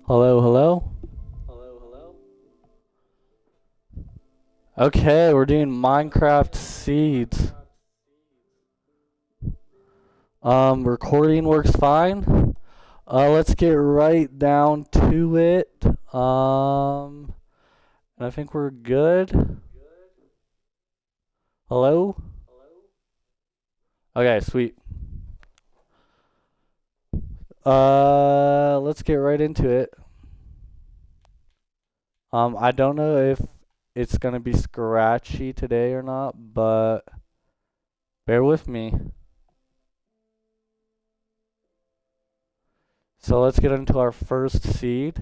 Hello, hello. Okay, we're doing Minecraft seeds. Recording works fine. Let's get right down to it. And I think we're good. Hello? Okay, sweet. Let's get right into it. I don't know if it's gonna be scratchy today or not, but bear with me. So let's get into our first seed.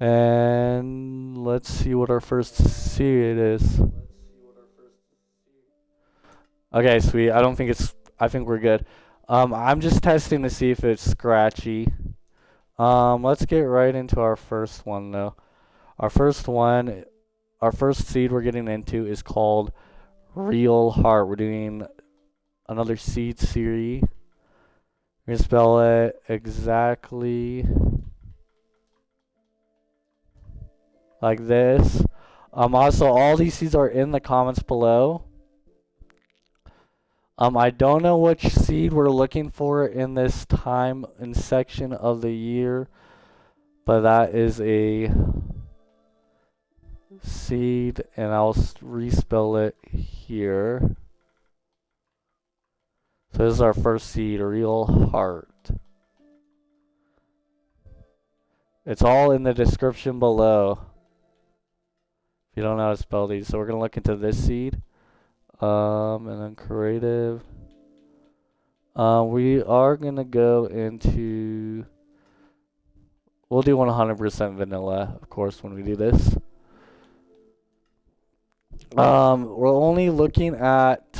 And let's see what our first seed is. Okay, sweet. I think we're good. I'm just testing to see if it's scratchy. Let's get right into our first one though. Our first one, our first seed we're getting into is called Real Heart. We're doing another seed series. We're gonna spell it exactly like this. Also, all these seeds are in the comments below. I don't know which seed we're looking for in this time and section of the year, but that is a seed, and I'll respell it here. So this is our first seed, Real Heart. It's all in the description below if you don't know how to spell these. So we're gonna look into this seed. And then creative. We are gonna go into. We'll do 100% vanilla, of course, when we do this. We're only looking at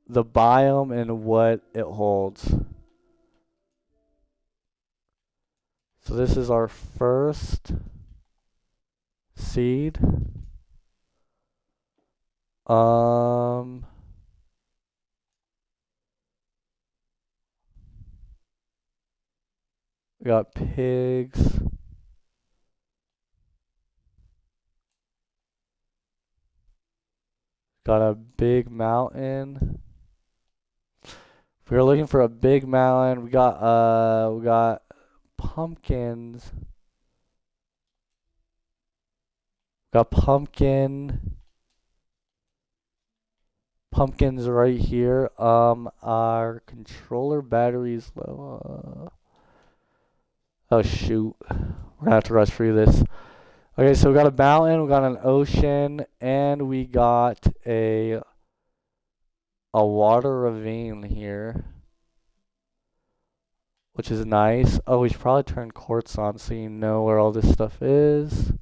the biome and what it holds. So this is our first seed. We got pigs. Got a big mountain. If we were looking for a big mountain, we got pumpkins. Got pumpkins right here. Our controller battery is low. Oh shoot, we're gonna have to rush through this. Okay, so we got a mountain, we got an ocean, and we got a water ravine here, which is nice. Oh, we should probably turn quartz on so you know where all this stuff is.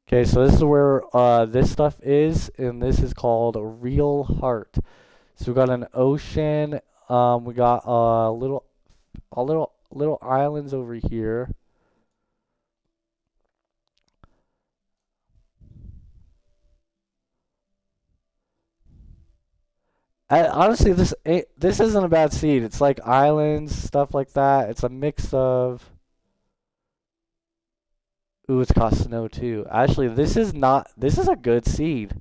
Okay, so this is where this stuff is, and this is called Real Heart. So we got an ocean. We got little islands over here. Honestly, this isn't a bad seed. It's like islands, stuff like that. It's a mix of. Ooh, it's got snow too. Actually, this is not. This is a good seed.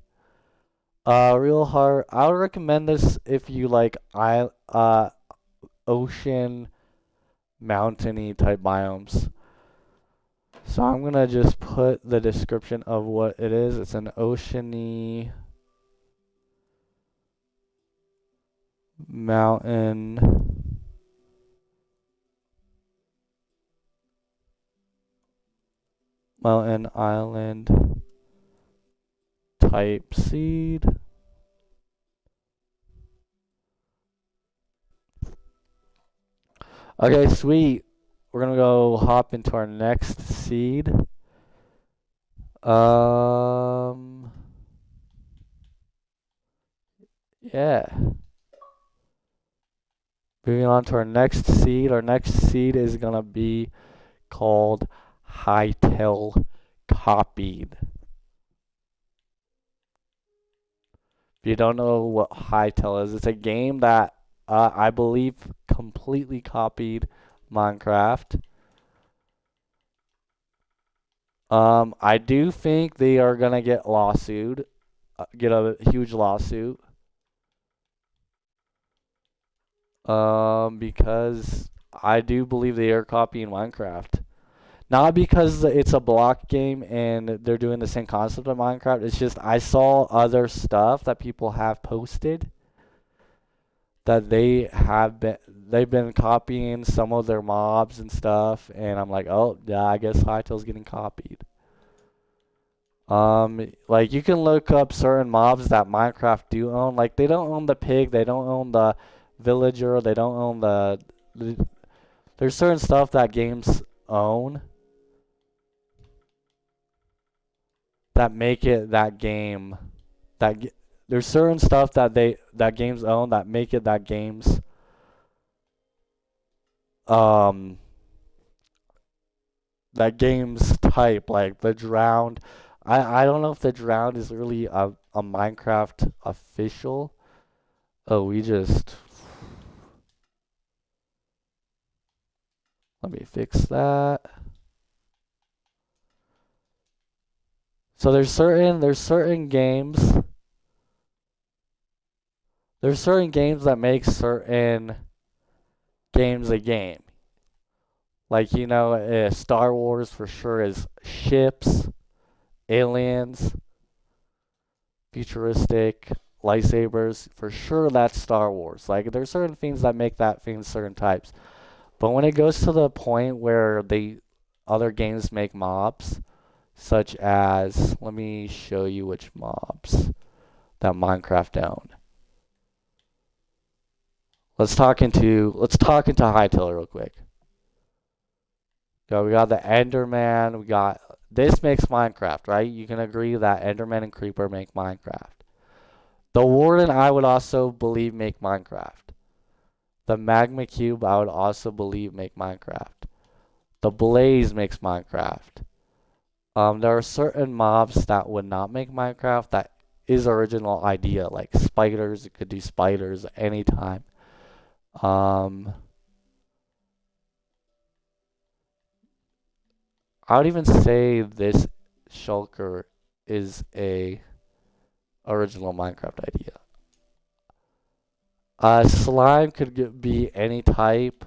Real Heart. I would recommend this if you like ocean, mountainy type biomes. So I'm gonna just put the description of what it is. It's an oceany mountain island type seed. Okay, sweet. We're gonna go hop into our next seed. Um, yeah. Moving on to our next seed. Our next seed is gonna be called Hightail Copied. If you don't know what Hightail is, it's a game that I believe completely copied Minecraft. I do think they are gonna get get a huge lawsuit. Because I do believe they are copying Minecraft. Not because it's a block game and they're doing the same concept of Minecraft. It's just I saw other stuff that people have posted that they've been copying some of their mobs and stuff, and I'm like, oh yeah, I guess Hytale's getting copied. Like you can look up certain mobs that Minecraft do own. Like they don't own the pig, they don't own the villager, they don't own there's certain stuff that games own that make it that game that there's certain stuff that games own that make it that game's um that game's type, like the drowned. I don't know if the drowned is really a Minecraft official. Oh, let me fix that. So there's certain games that make certain games a game. Like, you know, Star Wars for sure is ships, aliens, futuristic, lightsabers. For sure that's Star Wars. Like, there's certain things that make that thing certain types. But when it goes to the point where other games make mobs, such as, let me show you which mobs that Minecraft own. Let's talk into Hytale real quick. So we got the Enderman, this makes Minecraft, right? You can agree that Enderman and Creeper make Minecraft. The Warden I would also believe make Minecraft. The Magma Cube I would also believe make Minecraft. The Blaze makes Minecraft. There are certain mobs that would not make Minecraft that is original idea, like spiders. You could do spiders anytime. I would even say this shulker is a original Minecraft idea. Slime could be any type.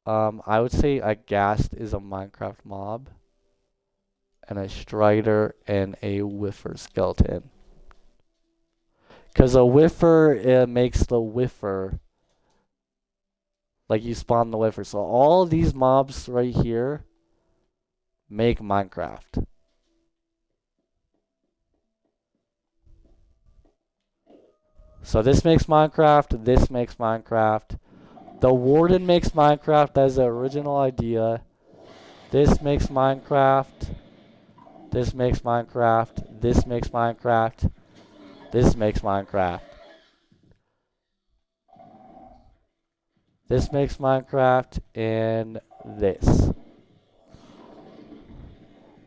I would say a ghast is a Minecraft mob, and a strider and a whiffer skeleton. Because a whiffer makes the whiffer, like you spawn the whiffer. So all of these mobs right here make Minecraft. So this makes Minecraft, this makes Minecraft. The Warden makes Minecraft, that is the original idea. This makes Minecraft. This makes Minecraft. This makes Minecraft. This makes Minecraft. This makes Minecraft, and this.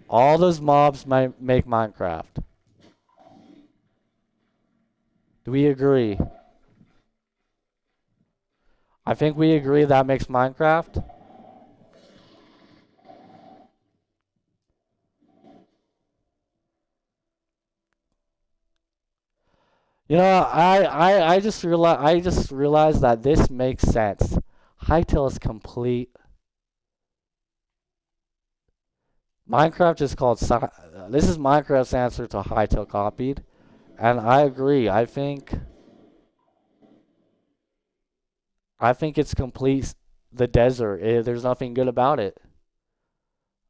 All those mobs might make Minecraft. Do we agree? I think we agree that makes Minecraft. You know, I just realized that this makes sense. Hytale is complete. Minecraft is called. This is Minecraft's answer to Hytale copied, and I agree. I think it's complete. The desert. There's nothing good about it.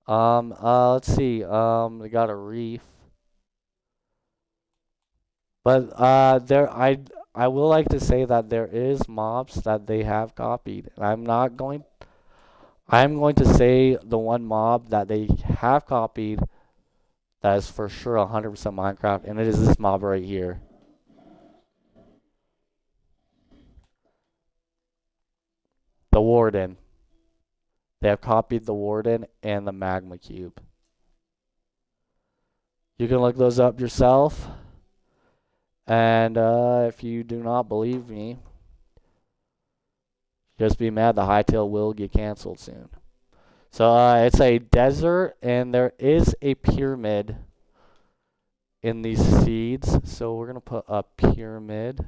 Let's see. We got a reef. But I will like to say that there is mobs that they have copied. I'm going to say the one mob that they have copied That is for sure 100% Minecraft, and it is this mob right here. The Warden. They have copied the Warden and the Magma Cube. You can look those up yourself. And if you do not believe me, just be mad. The Hightail will get canceled soon. So it's a desert, and there is a pyramid in these seeds. So we're going to put a pyramid.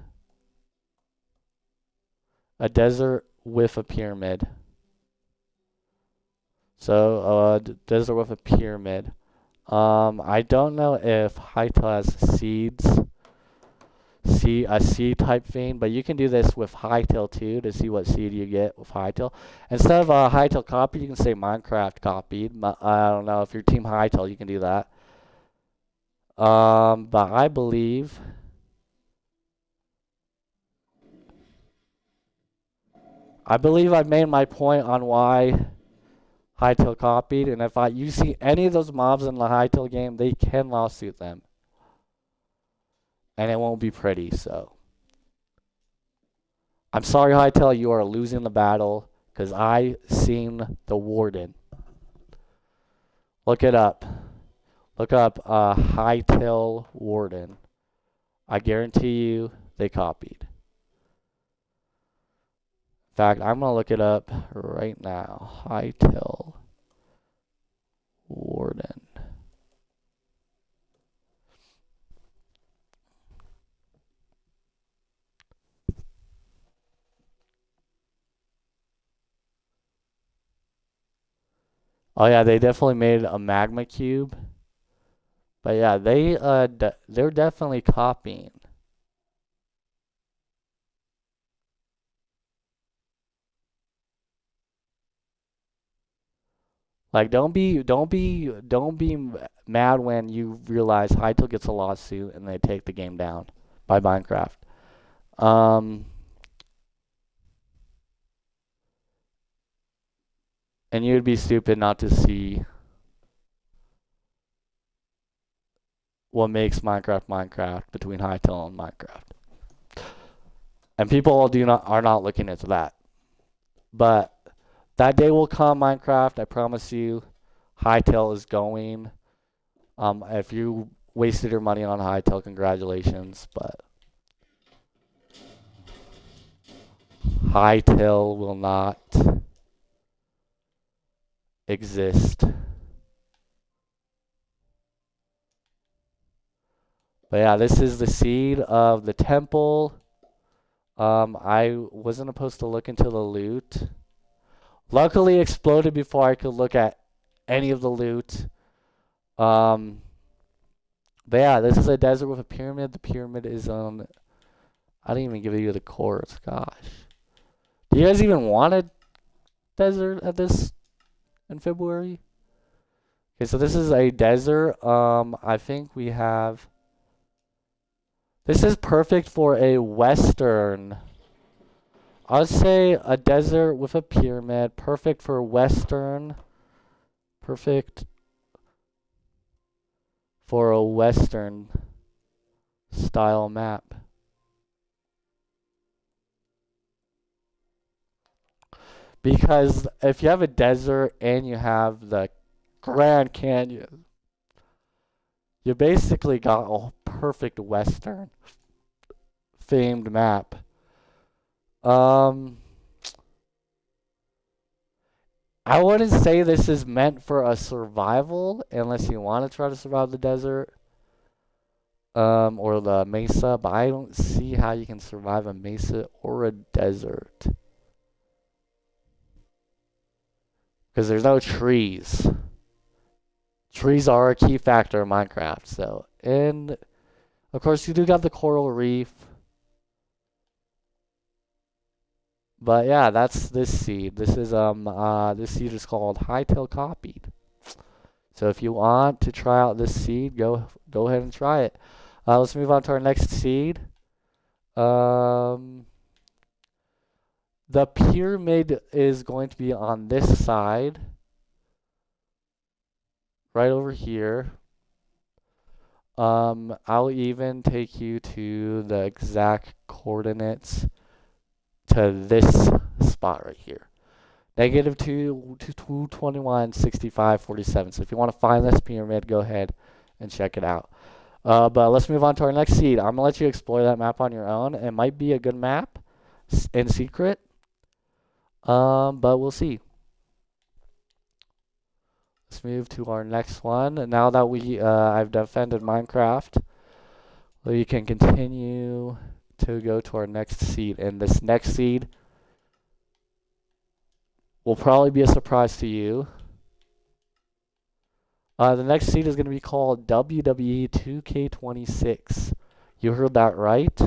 A desert with a pyramid. So desert with a pyramid. I don't know if Hightail has seeds. A seed type thing, but you can do this with Hightail too to see what seed you get with Hightail. Instead of Hightail copied, you can say Minecraft copied. I don't know if you're Team Hightail, you can do that. But I believe I've made my point on why Hightail copied, and if you see any of those mobs in the Hightail game, they can lawsuit them. And it won't be pretty, so. I'm sorry, Hightail, you are losing the battle, because I seen the Warden. Look it up. Look up Hightail Warden. I guarantee you they copied. In fact, I'm going to look it up right now. Hightail Warden. Oh yeah, they definitely made a magma cube. But yeah, they're definitely copying. Like don't be mad when you realize Hytale gets a lawsuit and they take the game down by Minecraft. And you'd be stupid not to see what makes Minecraft Minecraft between Hytale and Minecraft. And people are not looking into that. But that day will come, Minecraft. I promise you. Hytale is going. If you wasted your money on Hytale, congratulations. But Hytale will not exist. But yeah, this is the seed of the temple. I wasn't supposed to look into the loot. Luckily, it exploded before I could look at any of the loot. But yeah, this is a desert with a pyramid. The pyramid is on. I didn't even give you the course. Gosh, do you guys even want a desert at this in February? Okay, so this is a desert. I think we have. This is perfect for a western. I'd say a desert with a pyramid. Perfect for western. Perfect for a western style map. Because if you have a desert and you have the Grand Canyon, you basically got a perfect western themed map. I wouldn't say this is meant for a survival unless you want to try to survive the desert or the mesa, but I don't see how you can survive a mesa or a desert because there's no trees. Trees are a key factor in Minecraft, so, and of course you do got the coral reef. But yeah, that's this seed. This is this seed is called Hytale Copied. So if you want to try out this seed, go ahead and try it. Let's move on to our next seed. The pyramid is going to be on this side, right over here. I'll even take you to the exact coordinates to this spot right here. Negative 2 to 221, 65, 47. So if you want to find this pyramid, go ahead and check it out. But let's move on to our next seed. I'm going to let you explore that map on your own. It might be a good map in secret, but we'll see. Let's move to our next one. And now that I've defended Minecraft, we can continue to go to our next seed. And this next seed will probably be a surprise to you. The next seed is going to be called WWE 2K26. You heard that right.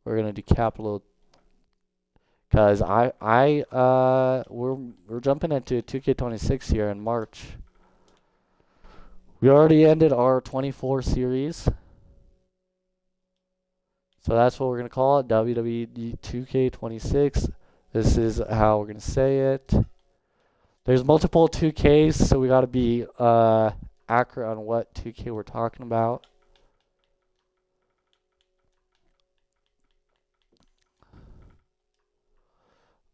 We're going to do capital because we're jumping into 2K26 here in March. We already ended our 24 series. So that's what we're going to call it, WWE 2K26. This is how we're going to say it. There's multiple 2Ks, so we got to be accurate on what 2K we're talking about.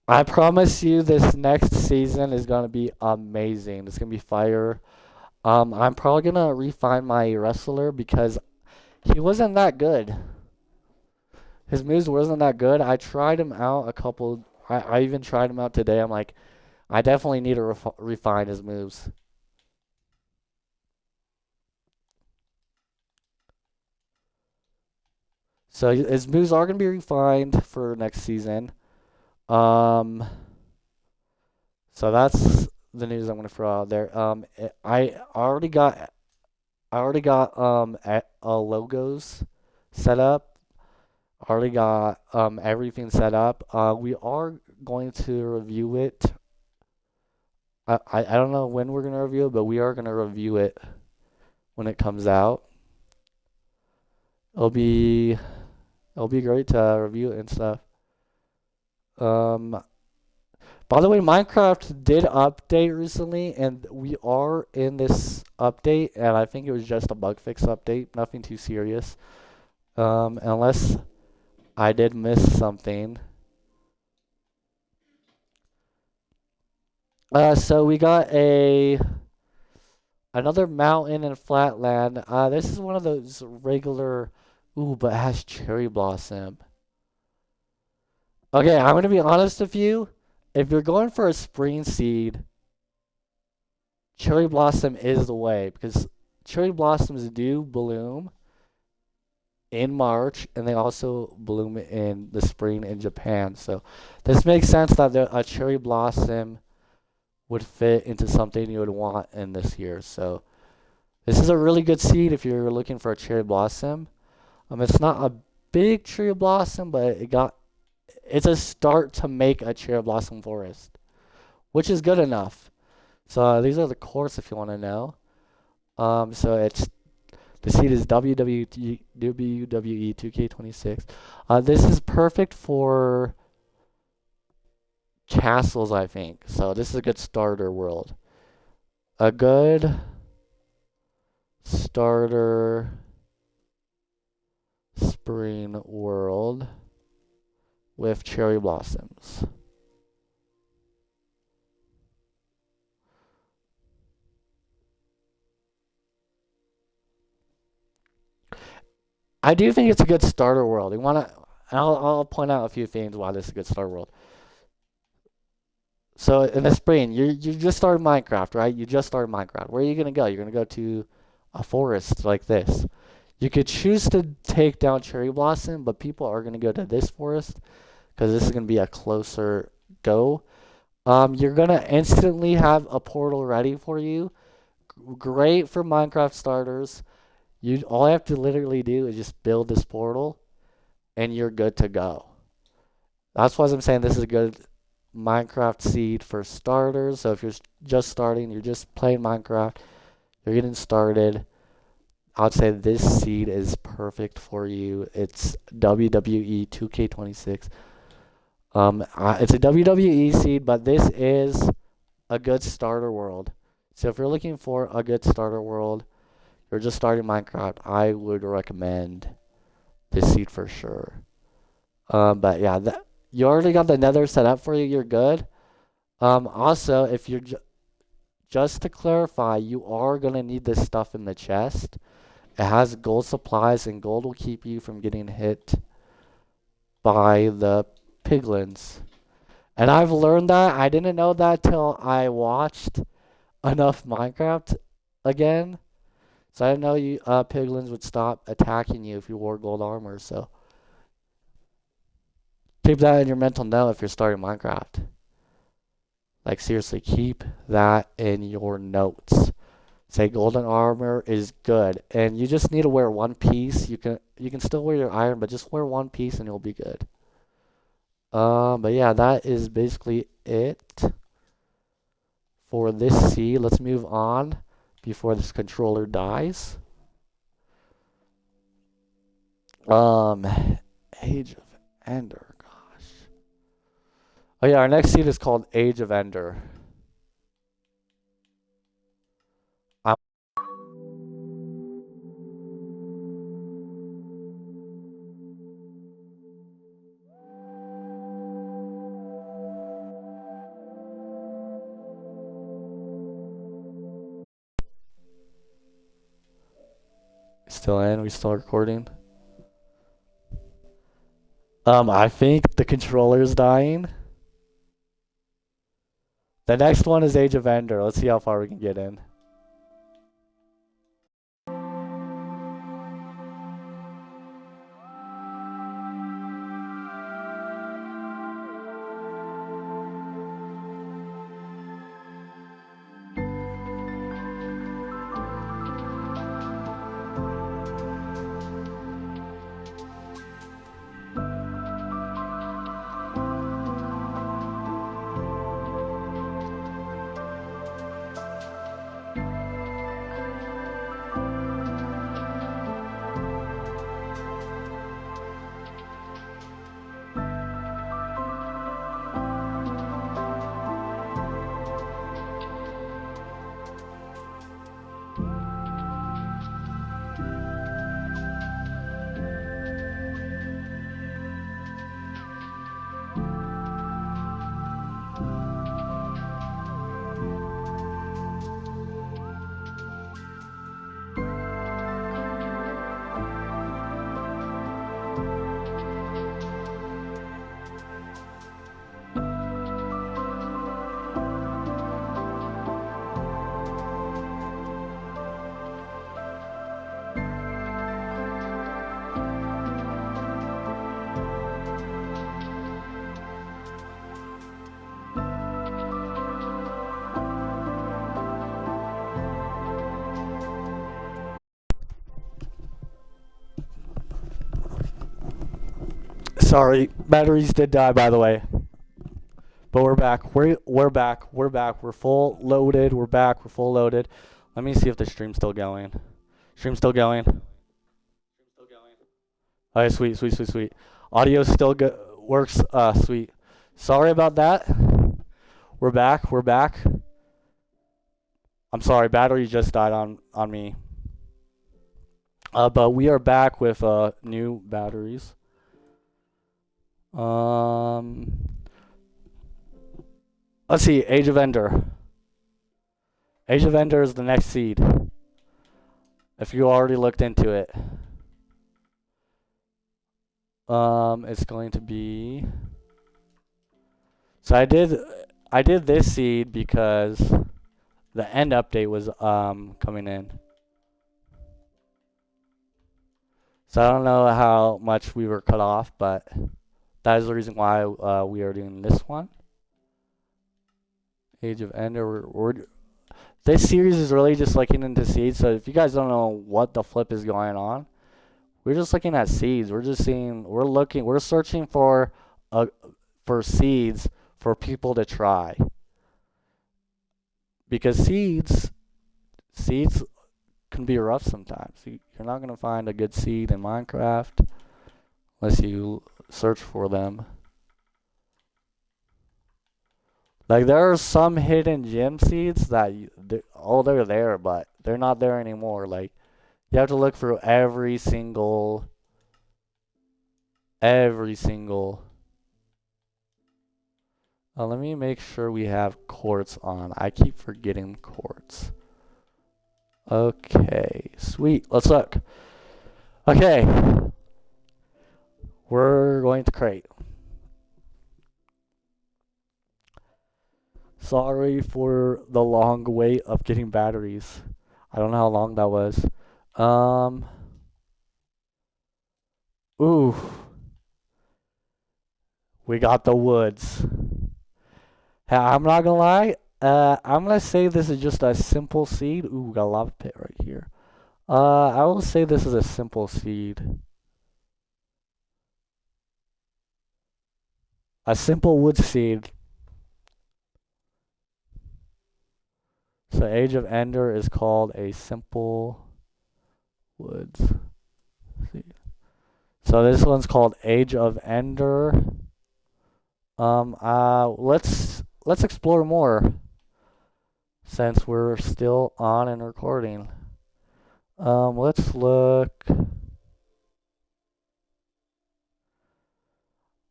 I promise you this next season is going to be amazing. It's going to be fire. I'm probably going to refine my wrestler because he wasn't that good. His moves wasn't that good. I tried him out a couple. I even tried him out today. I'm like, I definitely need to refine his moves. So his moves are going to be refined for next season. So that's the news I'm going to throw out there. I already got logos set up. Already got everything set up. We are going to review it. I don't know when we're gonna review it, but we are gonna review it when it comes out. It'll be great to review it and stuff. By the way, Minecraft did update recently, and we are in this update, and I think it was just a bug fix update, nothing too serious. Unless I did miss something. So we got another mountain and flatland. This is one of those regular, but it has cherry blossom. Okay, I'm gonna be honest with you. If you're going for a spring seed, cherry blossom is the way because cherry blossoms do bloom in March, and they also bloom in the spring in Japan. So this makes sense that a cherry blossom would fit into something you would want in this year. So this is a really good seed if you're looking for a cherry blossom. It's not a big cherry blossom, but it's a start to make a cherry blossom forest, which is good enough. So these are the course if you want to know. So the seed is WWE 2K26. This is perfect for castles, I think. So this is a good starter world. A good starter spring world with cherry blossoms. I do think it's a good starter world. I'll point out a few things why this is a good starter world. So in the spring, you just started Minecraft, right? You just started Minecraft. Where are you gonna go? You're gonna go to a forest like this. You could choose to take down cherry blossom, but people are gonna go to this forest because this is gonna be a closer go. You're gonna instantly have a portal ready for you. Great for Minecraft starters. All you have to literally do is just build this portal, and you're good to go. That's why I'm saying this is a good Minecraft seed for starters. So if you're just starting, you're just playing Minecraft, you're getting started, I'd say this seed is perfect for you. It's WWE 2K26. It's a WWE seed, but this is a good starter world. So if you're looking for a good starter world, you're just starting Minecraft, I would recommend this seed for sure. But yeah, you already got the nether set up for you, you're good. Also, if you're just to clarify, you are gonna need this stuff in the chest. It has gold supplies, and gold will keep you from getting hit by the piglins. And I've learned that. I didn't know that till I watched enough Minecraft again. So I didn't know you piglins would stop attacking you if you wore gold armor. So keep that in your mental note if you're starting Minecraft. Like seriously, keep that in your notes. Say golden armor is good, and you just need to wear one piece. You can still wear your iron, but just wear one piece and you'll be good. But yeah, that is basically it for this seed. Let's move on before this controller dies. Age of Ender, gosh. Oh yeah, our next seed is called Age of Ender. Still in? We still recording? I think the controller is dying. The next one is Age of Ender. Let's see how far we can get in. Sorry, batteries did die, by the way. But we're back. We're back. We're back. We're full loaded. We're back. We're full loaded. Let me see if the stream's still going. Stream's still going. Okay, sweet, sweet, sweet, sweet. Audio still works. Sweet. Sorry about that. We're back. We're back. I'm sorry, battery just died on me. But we are back with new batteries. Let's see, Age of Ender. Age of Ender is the next seed. If you already looked into it. It's going to be... So I did this seed because the end update was coming in. So I don't know how much we were cut off, but that is the reason why we are doing this one. Age of Ender. This series is really just looking into seeds. So if you guys don't know what the flip is going on, we're just looking at seeds. We're just seeing. We're searching for seeds for people to try. Because seeds can be rough sometimes. You're not gonna find a good seed in Minecraft unless you search for them. Like there are some hidden gem seeds that they're there, but they're not there anymore. Like You have to look through every single. Let me make sure we have quartz on. I keep forgetting quartz. Okay, sweet. Let's look. Okay, we're going to crate. Sorry for the long wait of getting batteries. I don't know how long that was. Ooh, we got the woods. Hey, I'm not gonna lie. I'm gonna say this is just a simple seed. Ooh, we got a lava pit right here. I will say this is a simple seed. A simple wood seed. So Age of Ender is called a simple woods seed. So this one's called Age of Ender. Let's explore more since we're still on and recording. Let's look.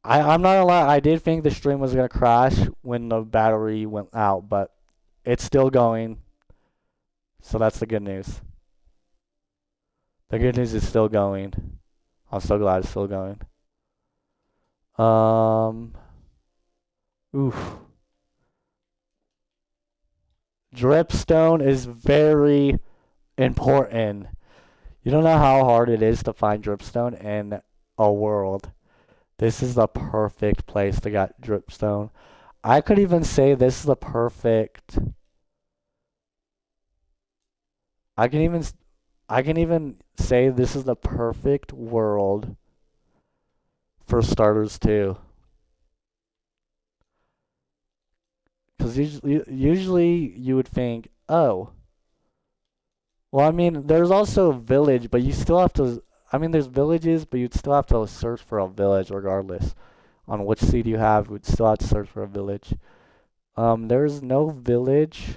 I'm not gonna lie, I did think the stream was gonna crash when the battery went out, but it's still going. So that's the good news. The good news is still going. I'm so glad it's still going. Oof. Dripstone is very important. You don't know how hard it is to find dripstone in a world. This is the perfect place to get dripstone. I could even say this is the perfect. I can even say this is the perfect world for starters too. Because usually you would think, oh, well, I mean, there's also a village, but you still have to. I mean, there's villages, but you'd still have to search for a village regardless. On which seed you have, you'd still have to search for a village. There's no village.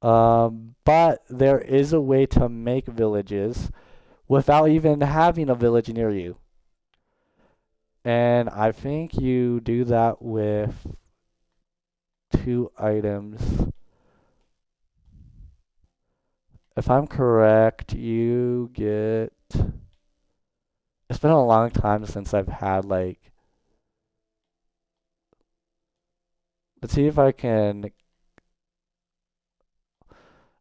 But there is a way to make villages without even having a village near you. And I think you do that with 2 items. If I'm correct, you get. It's been a long time since I've had like. Let's see if I can.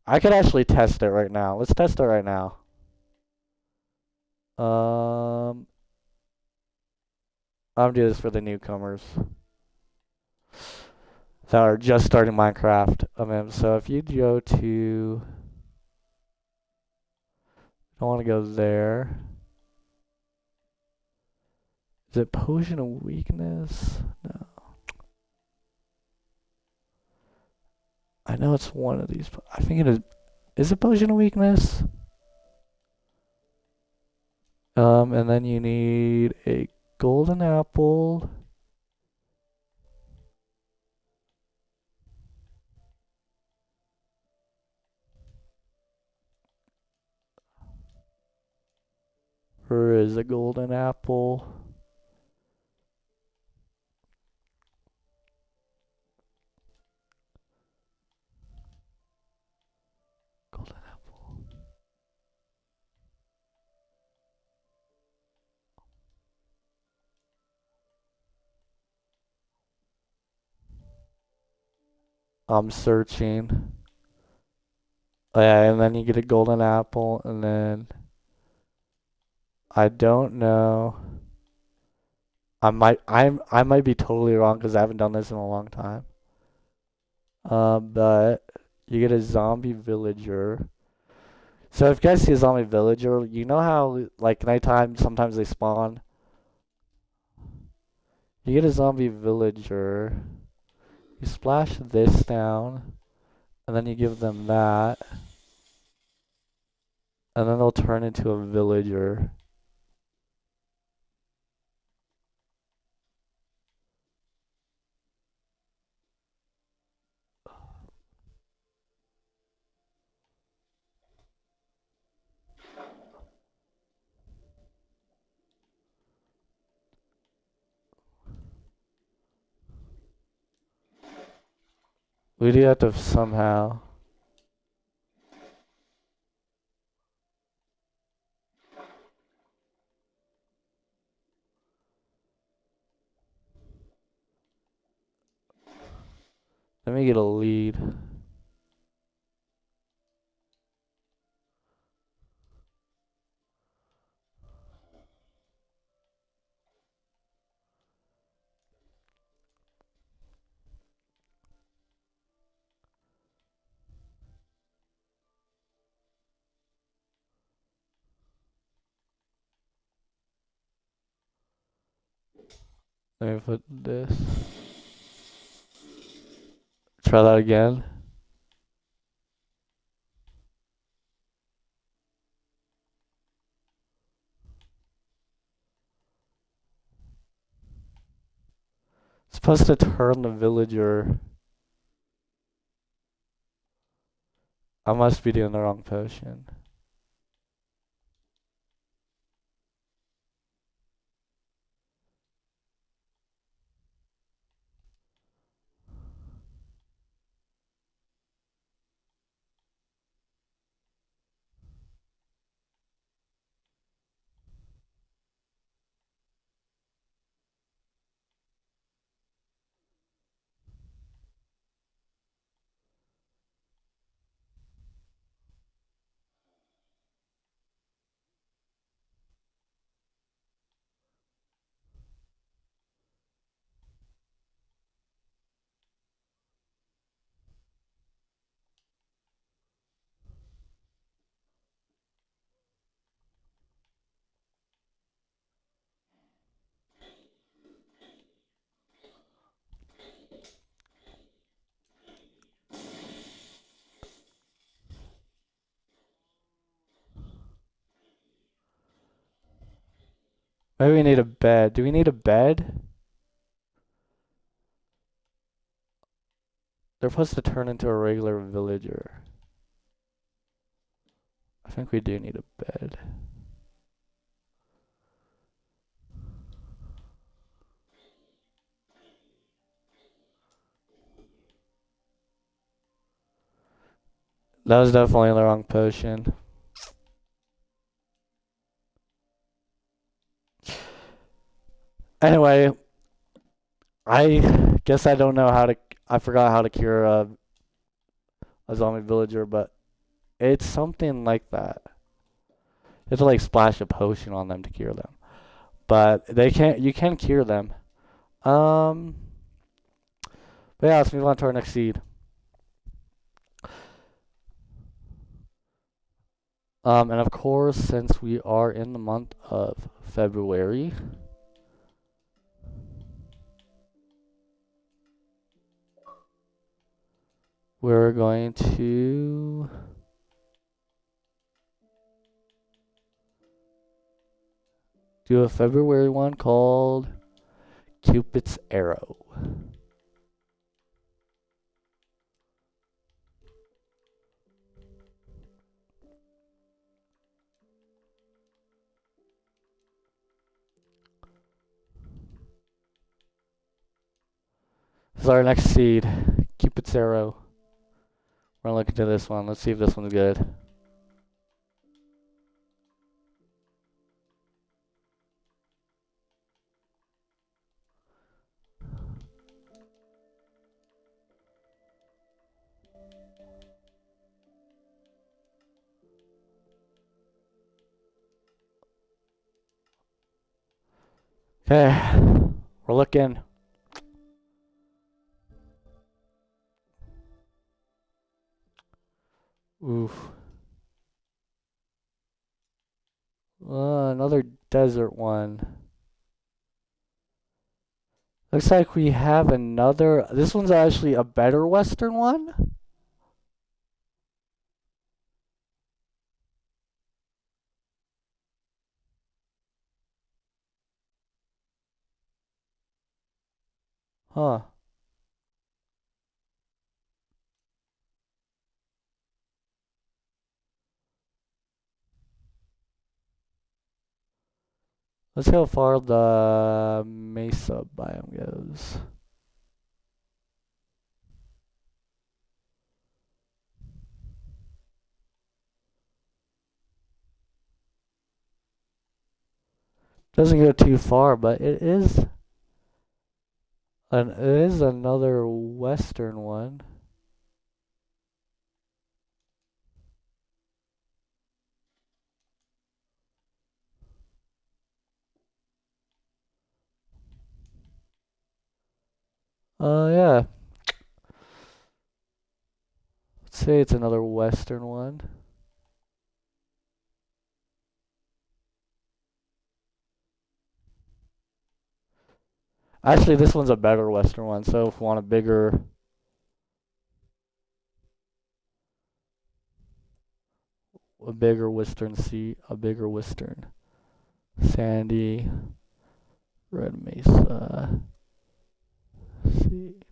I could actually test it right now. Let's test it right now. I'm doing this for the newcomers that are just starting Minecraft. So if you go to. I don't want to go there. Is it potion of weakness? No. I know it's one of these. I think it is. Is it potion of weakness? And then you need a golden apple. Where is a golden apple? Golden apple. I'm searching. Oh, yeah, and then you get a golden apple, and then I don't know. I might be totally wrong because I haven't done this in a long time. But you get a zombie villager. So if you guys see a zombie villager, you know how like nighttime sometimes they spawn. You get a zombie villager. You splash this down, and then you give them that, and then they'll turn into a villager. We do have to somehow. Let me get a lead. Let me put this. Try that again. It's supposed to turn the villager. I must be doing the wrong potion. Maybe we need a bed. Do we need a bed? They're supposed to turn into a regular villager. I think we do need a bed. That was definitely the wrong potion. Anyway, I guess I don't know how to. I forgot how to cure a zombie villager, but it's something like that. You have to like splash a potion on them to cure them, but they can't. You can cure them. Um, but yeah, let's move on to our next seed. And of course, since we are in the month of February, we're going to do a February one called Cupid's Arrow. This is our next seed, Cupid's Arrow. We're gonna look into this one. Let's see if this one's good. Okay, we're looking. Oof. Another desert one. Looks like we have another. This one's actually a better Western one. Huh. Let's see how far the mesa biome goes. Doesn't go too far, but it is another western one. Yeah. Let's say it's another western one. Actually, this one's a better western one, so if we want a bigger western sandy red mesa seed.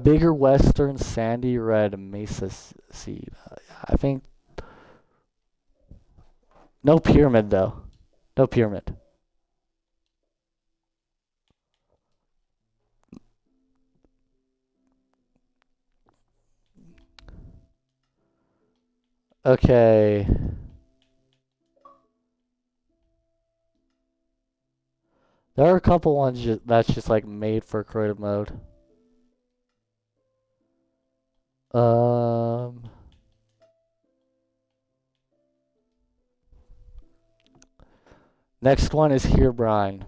Bigger western sandy red mesa seed. I think no pyramid though. No pyramid. Okay. There are a couple ones that's just like made for creative mode. Um, Next one is here, Brian.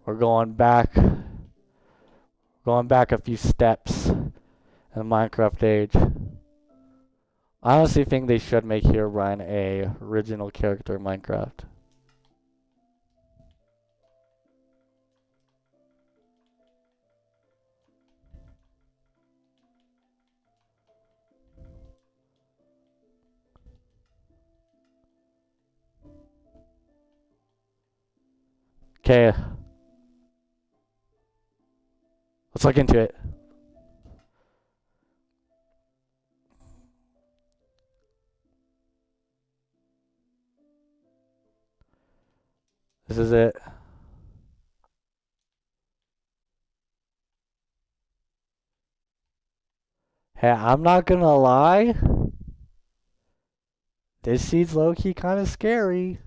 We're going back a few steps in the Minecraft age. I honestly think they should make Herobrine a original character in Minecraft. Okay, let's look into it. This is it. Hey, I'm not gonna lie. This seed's low-key kind of scary.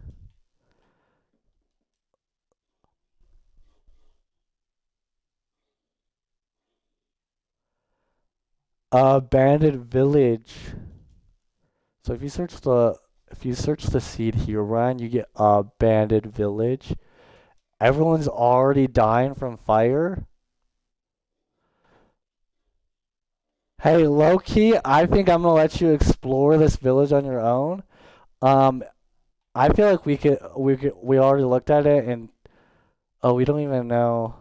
Abandoned village. So if you search the seed here, Ryan, you get abandoned village. Everyone's already dying from fire. Hey, low key, I think I'm gonna let you explore this village on your own. Um, I feel like we already looked at it and oh, we don't even know.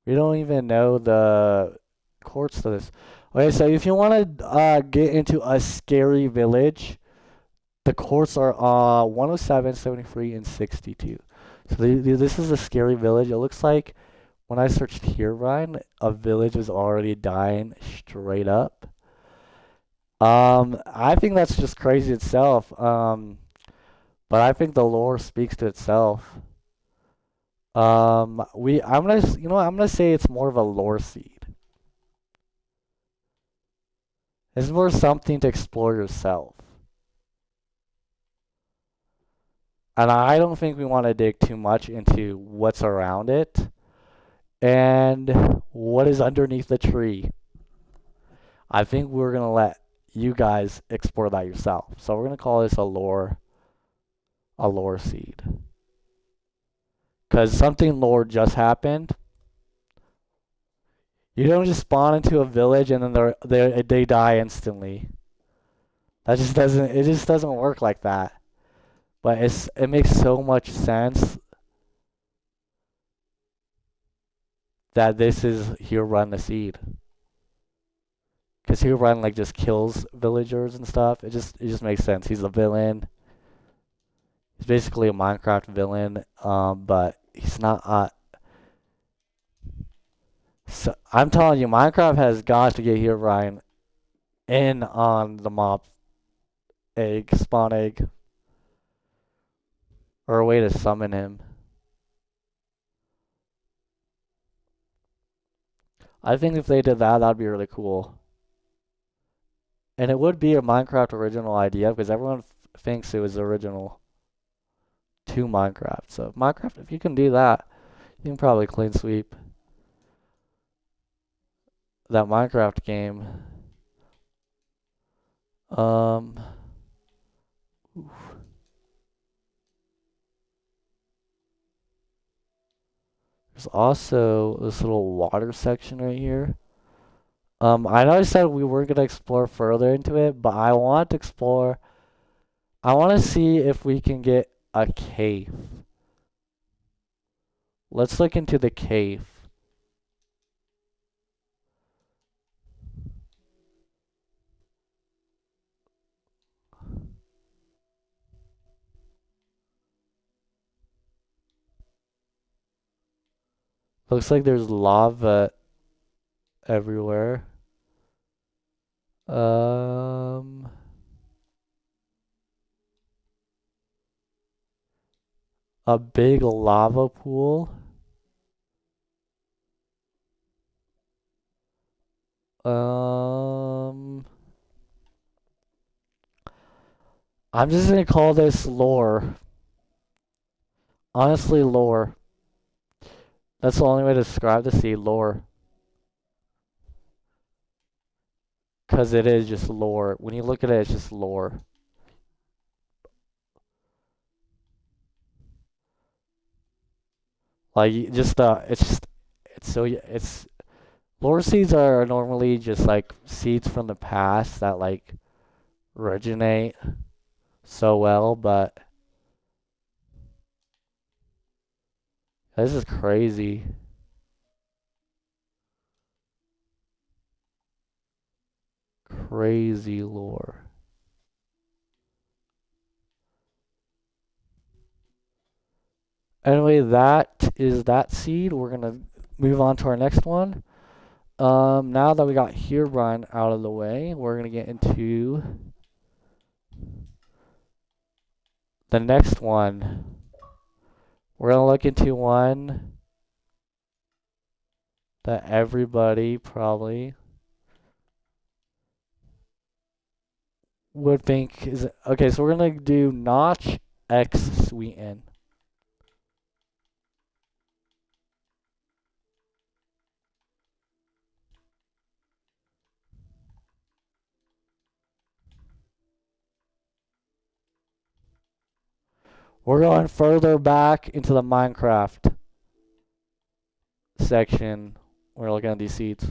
We don't even know the courts to this. Okay, so if you want to get into a scary village, the courts are 107, 73, and 62. So this is a scary village. It looks like when I searched here, Ryan, a village is already dying straight up. I think that's just crazy itself. But I think the lore speaks to itself. I'm gonna, I'm gonna say it's more of a lore seed. It's more something to explore yourself. And I don't think we want to dig too much into what's around it and what is underneath the tree. I think we're gonna let you guys explore that yourself. So we're gonna call this a lore seed. Because something lore just happened. You don't just spawn into a village and then they die instantly. It just doesn't work like that. But it makes so much sense that this is Hero Run the Seed. Because Hero Run like just kills villagers and stuff. It just makes sense. He's a villain. He's basically a Minecraft villain, but he's not. So I'm telling you, Minecraft has got to get Herobrine in on the mob egg, spawn egg, or a way to summon him. I think if they did that, that'd be really cool. And it would be a Minecraft original idea because everyone thinks it was original to Minecraft. So Minecraft, if you can do that, you can probably clean sweep that Minecraft game. Oof. There's also this little water section right here. I know I said we were gonna explore further into it, but I want to explore. I want to see if we can get a cave. Let's look into the cave. Looks like there's lava everywhere. A big lava pool. I'm just gonna call this lore. Honestly, lore. That's the only way to describe the sea, lore. Because it is just lore. When you look at it, it's just lore. Like, just, it's, lore seeds are normally just, like, seeds from the past that, like, originate so well, but this is crazy. Crazy lore. Anyway, that is that seed. We're gonna move on to our next one. Now that we got Herobrine out of the way, we're gonna get into the next one. We're gonna look into one that everybody probably would think is okay. So we're gonna do Notch X Sweeten. We're going further back into the Minecraft section. We're looking at these seeds.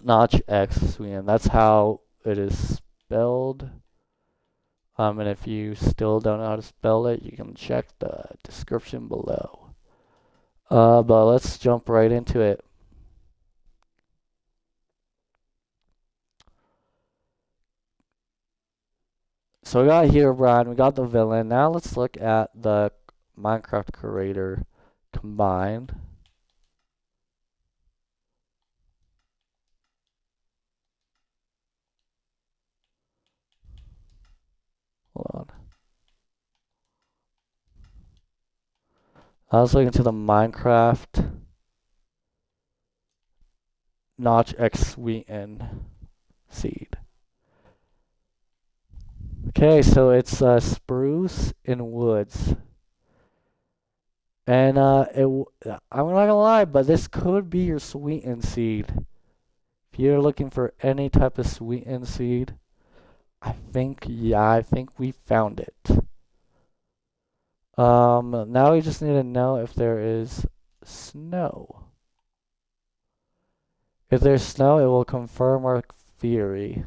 Notch X Sweeten. That's how it is spelled. And if you still don't know how to spell it, you can check the description below. But let's jump right into it. So we got Herobrine, we got the villain. Now let's look at the Minecraft creator combined. Hold on. I was looking to the Minecraft Notch X Sweeten seed. Okay, so it's spruce in woods. And I'm not gonna lie, but this could be your sweeten seed. If you're looking for any type of sweeten seed, I think we found it. Now we just need to know if there is snow. If there's snow, it will confirm our theory.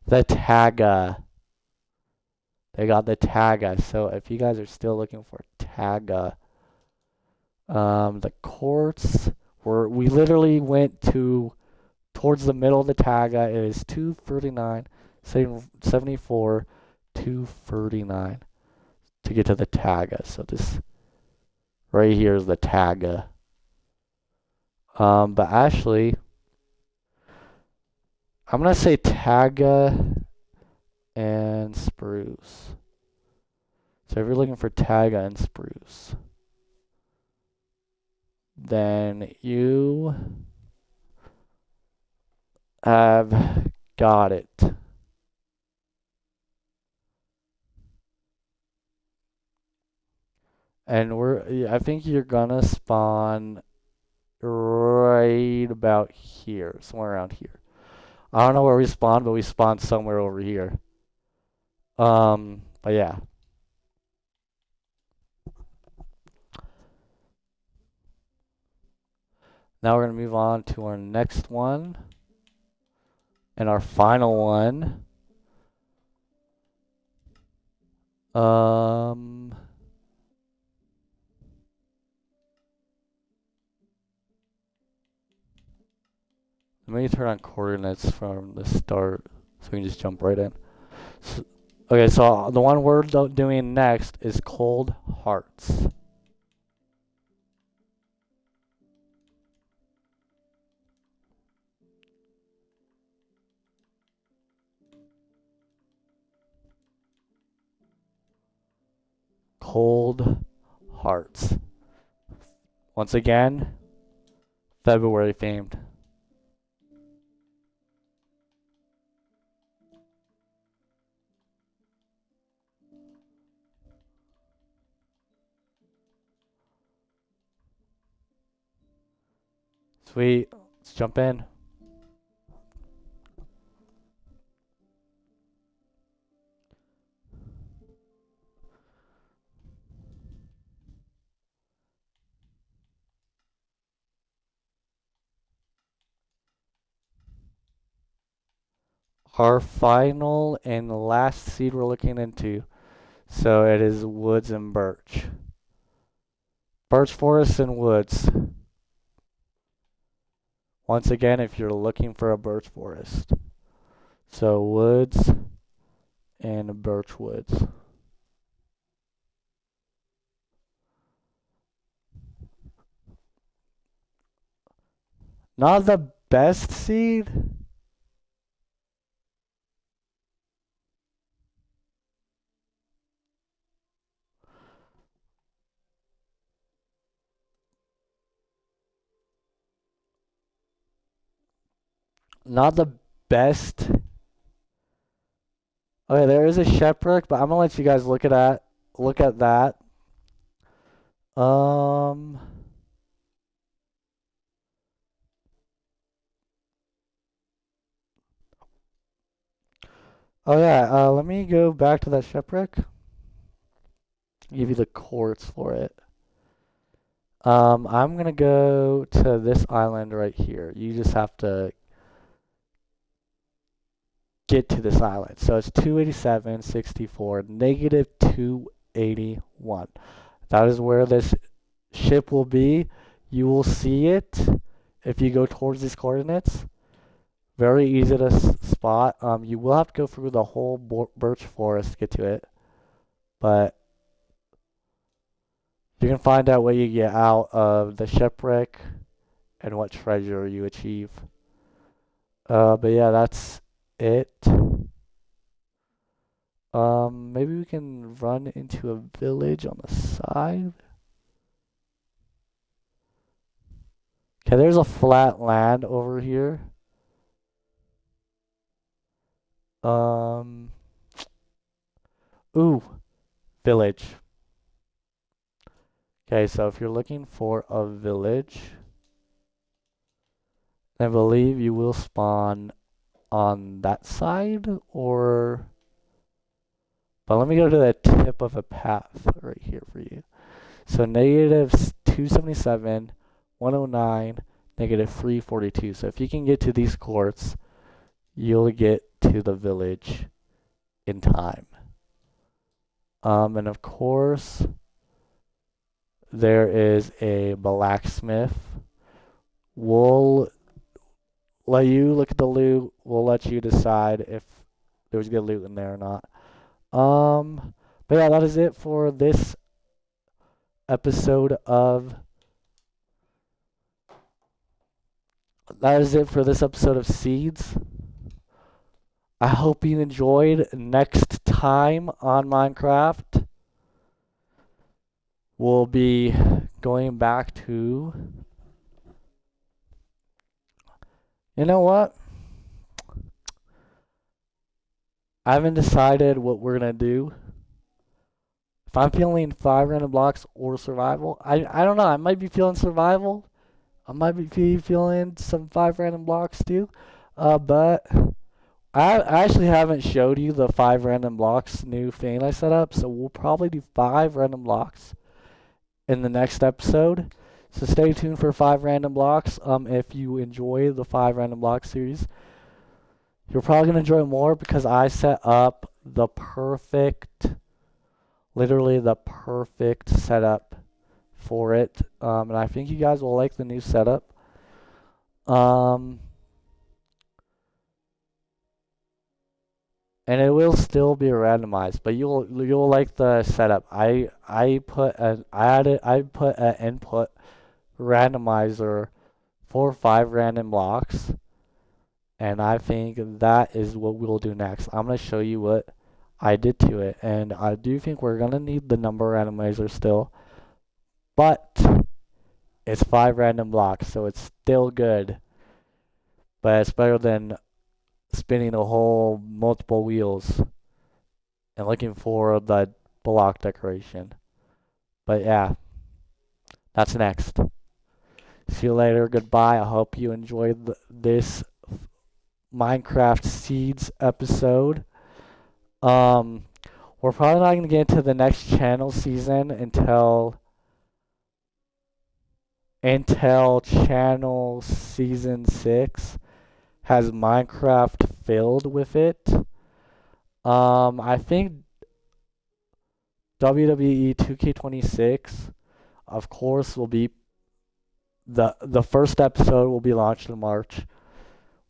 The taiga. They got the taiga. So if you guys are still looking for taiga, the quartz We literally went towards the middle of the taiga. It is 239, 74, 239 to get to the taiga. So this right here is the taiga. But actually, I'm gonna say taiga and spruce. So if you're looking for taiga and spruce, then you have got it. And I think you're gonna spawn right about here, somewhere around here. I don't know where we spawned, but we spawned somewhere over here. But yeah. Now we're gonna move on to our next one. And our final one. Let me turn on coordinates from the start so we can just jump right in. Okay, so the one we're doing next is cold hearts. Cold hearts. Once again, February themed. Sweet. Let's jump in. Our final and last seed we're looking into. So it is woods and birch. Birch forests and woods. Once again, if you're looking for a birch forest. So woods and birch woods. Not the best seed. Not the best. Okay, there is a shipwreck, but I'm gonna let you guys look at that. Look at that. Oh yeah, let me go back to that shipwreck. Give you the quartz for it. I'm gonna go to this island right here. You just have to get to this island. So it's 287.64, negative 281. That is where this ship will be. You will see it if you go towards these coordinates. Very easy to spot. You will have to go through the whole birch forest to get to it. But you can find out what you get out of the shipwreck and what treasure you achieve. But yeah, that's it. Maybe we can run into a village on the side. Okay, there's a flat land over here. Ooh, village. Okay, so if you're looking for a village, I believe you will spawn on that side, or... But let me go to the tip of a path right here for you. So negative 277, 109, negative 342. So if you can get to these courts, you'll get to the village in time. And of course, there is a blacksmith We'll let you look at the loot. We'll let you decide if there's good loot in there or not. But yeah, that is it for this episode of. That is it for this episode of Seeds. I hope you enjoyed. Next time on Minecraft, we'll be going back to. You know what? I haven't decided what we're gonna do. If I'm feeling 5 random blocks or survival, I don't know. I might be feeling survival. I might be feeling some 5 random blocks too. But I actually haven't showed you the 5 random blocks new thing I set up, so we'll probably do 5 random blocks in the next episode. So stay tuned for 5 random blocks. If you enjoy the 5 random block series, you're probably gonna enjoy more because I set up the perfect, literally the perfect setup for it. And I think you guys will like the new setup. And it will still be randomized, but you'll like the setup. I put an input randomizer for 5 random blocks, and I think that is what we'll do next. I'm gonna show you what I did to it, and I do think we're gonna need the number randomizer still, but it's 5 random blocks, so it's still good, but it's better than spinning a whole multiple wheels and looking for the block decoration. But yeah, that's next. See you later. Goodbye. I hope you enjoyed this Minecraft Seeds episode. We're probably not gonna get into the next channel season until channel season 6 has Minecraft filled with it. I think WWE 2K26, of course, will be the first episode will be launched in March.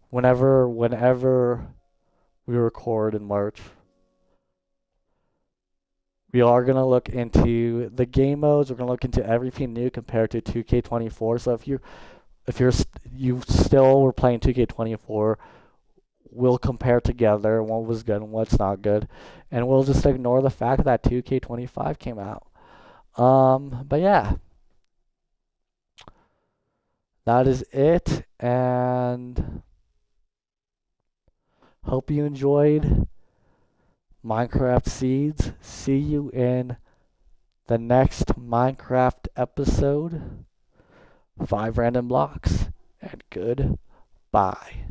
Whenever we record in March, we are gonna look into the game modes. We're gonna look into everything new compared to 2K24. So if you still were playing 2K24, we'll compare together what was good and what's not good, and we'll just ignore the fact that 2K25 came out. But yeah, that is it, and hope you enjoyed Minecraft Seeds. See you in the next Minecraft episode. 5 random blocks, and goodbye.